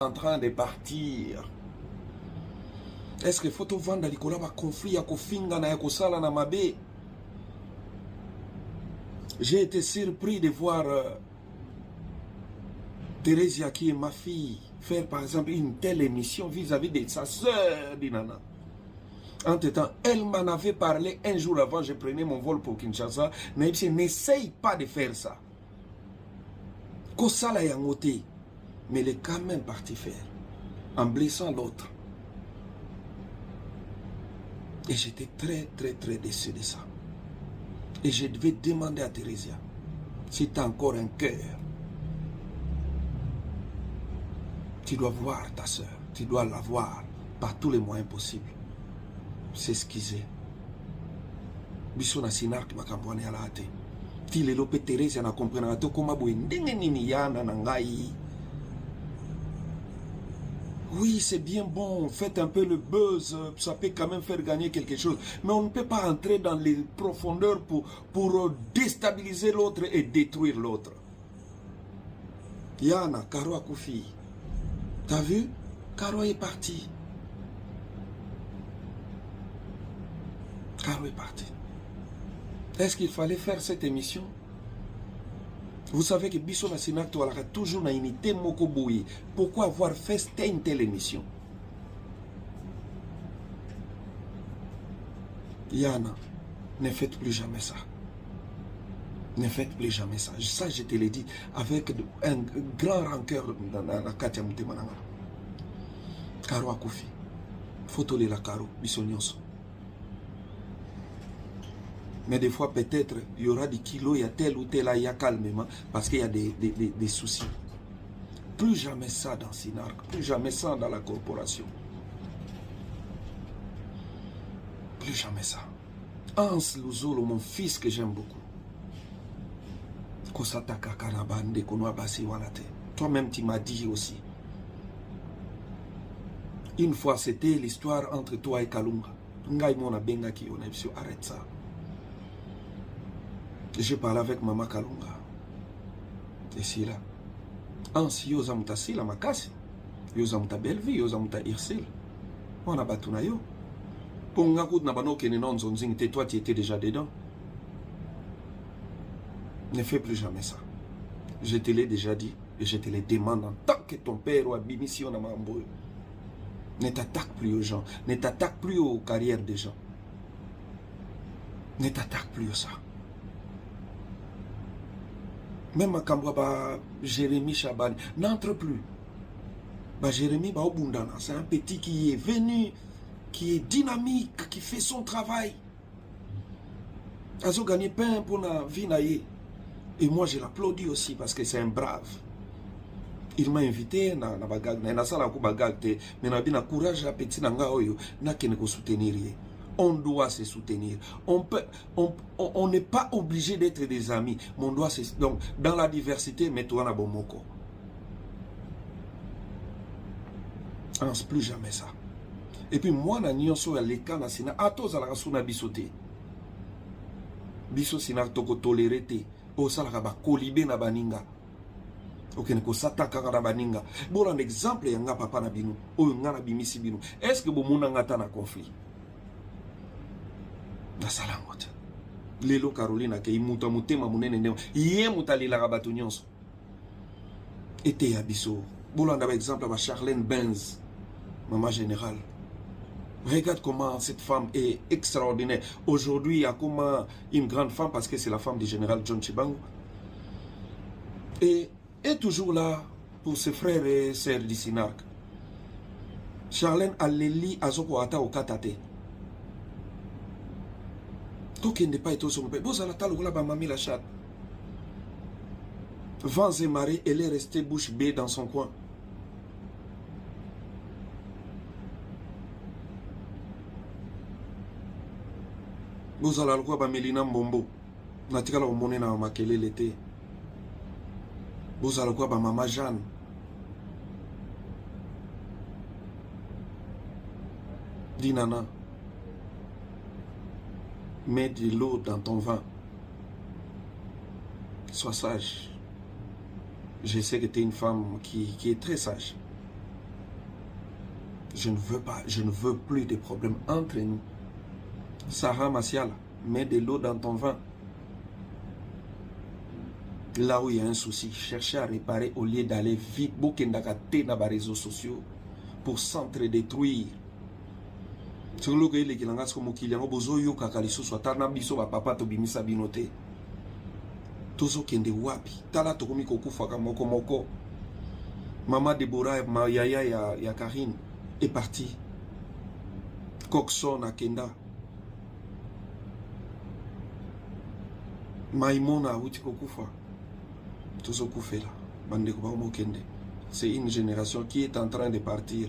en train de partir. Est-ce que faut vendre les collabs à conflit, à kofinga, à kosala, na mabe? J'ai été surpris de voir Thérésia, qui est ma fille, faire par exemple une telle émission vis-à-vis de sa sœur Dinana. Entre-temps, elle m'en avait parlé un jour avant, je prenais mon vol pour Kinshasa. N'essaye pas de faire ça. Kosala yangote. Mais elle est quand même parti faire. En blessant l'autre. Et j'étais très déçu de ça. Et je devais demander à Thérésia, si tu as encore un cœur, tu dois voir ta soeur. Tu dois la voir par tous les moyens possibles. S'excuser. Biso na sinark makambwane ala ate. Ti lelo pe Thérèse na comprendre to koma boye ndenge nini yana na ngai. Oui, c'est bien bon, faites un peu le buzz, ça peut quand même faire gagner quelque chose. Mais on ne peut pas entrer dans les profondeurs pour déstabiliser l'autre et détruire l'autre. Yana, Karo Akoufi. T'as vu? Karo est parti. Karo est parti. Est-ce qu'il fallait faire cette émission? Vous savez que Bisso Nassinak a toujours une unité Mokoboui. Pourquoi avoir fait une telle émission? Yana, ne faites plus jamais ça. Ne faites plus jamais ça. Ça, je te l'ai dit avec un grand rancœur dans la Katia Moutemananga. Karo Akoufi. Faut la Karo, Bisso Nyonso. Mais des fois, peut-être, il y aura des kilos, il y a tel ou tel, il y a calmement, parce qu'il y a des soucis. Plus jamais ça dans Sinark, plus jamais ça dans la corporation. Plus jamais ça. Hans Luzolo, mon fils que j'aime beaucoup. Kosataka Kanabande, Konwabasi Walate. Toi-même, tu m'as dit aussi. Une fois, c'était l'histoire entre toi et Kalunga. Ngai mona benga ki onebsio, arrête ça. Je parle avec Maman Kalunga. Et c'est là. Ansi yoza muta sila makasi. Yoza muta Belleville, yoza muta Irsil. On a battu na yo. Pour nga kout na bano kene non zonzing te, toi tu étais déjà dedans. Ne fais plus jamais ça. Je te l'ai déjà dit et je te le demande en tant que ton père ou abimission na mambo. Ne t'attaque plus aux gens. Ne t'attaque plus aux carrières des gens. Ne t'attaque plus à ça. Même à Jérémy Chabani, n'entre plus. Jérémy Baobundana, c'est un petit qui est venu, qui est dynamique, qui fait son travail. Azo gagné pain pour la vie. Et moi je l'applaudis aussi parce que c'est un brave. Il m'a invité na bagag na sala ko bagag te, mais na bina courage à petit nanga oyo na kene ko soutenir. On doit se soutenir. On n'est pas obligé d'être des amis. Mais on doit se, donc, dans la diversité, mets-toi na bomoko. Pense plus jamais ça. Et puis moi, na nyonso ya leka na sina atos ala kasuna bisote. Biso sina toko tolerete. O sala ka ba kolibé na baninga. Ok, ne ko sataka na baninga. Bon, un exemple yanga papa na binu. O ngana bimisi binu. Est-ce que bo muna ngata na conflit? Nasalangote. Lelo Carolina ke imuta mutema munene ndemo. Iye mutalila rabatu nyonso. Ete ya biso. Bolanda par exemple à Charlène Benz, maman générale. Regarde comment cette femme est extraordinaire. Aujourd'hui, il y a comment une grande femme parce que c'est la femme du général John Chibangu. Et est toujours là pour ses frères et sœurs du Sinark. Charlène Aleli Azoko Ata Okatate. Qui n'est pas été son père. Vous allez la mamie la chatte. Vents et marées, elle est restée bouche bée dans son coin. Vous allez le voir Mélina Mbombo. Natikala omone na makele l'été. Vous allez le voir maman Jeanne. Dinana. Mets de l'eau dans ton vin. Sois sage. Je sais que tu es une femme qui est très sage. Je ne veux pas, je ne veux plus de problèmes entre nous. Sarah Masiala, mets de l'eau dans ton vin. Là où il y a un souci, cherchez à réparer au lieu d'aller vite, bokendakate dans les réseaux sociaux pour s'entre-détruire. C'est ce que les gens ont dit, les gens ont dit, papa to bimisa binote. Tozo kende wapi, tala to komi kokufa moko moko. Maman Deborah, ma yaya ya Karine est partie. Coxon à Kenda. Maïmona Outi Kokufa. Tozo Koufela. Bande Kouba Mokende. C'est une génération qui est en train de partir.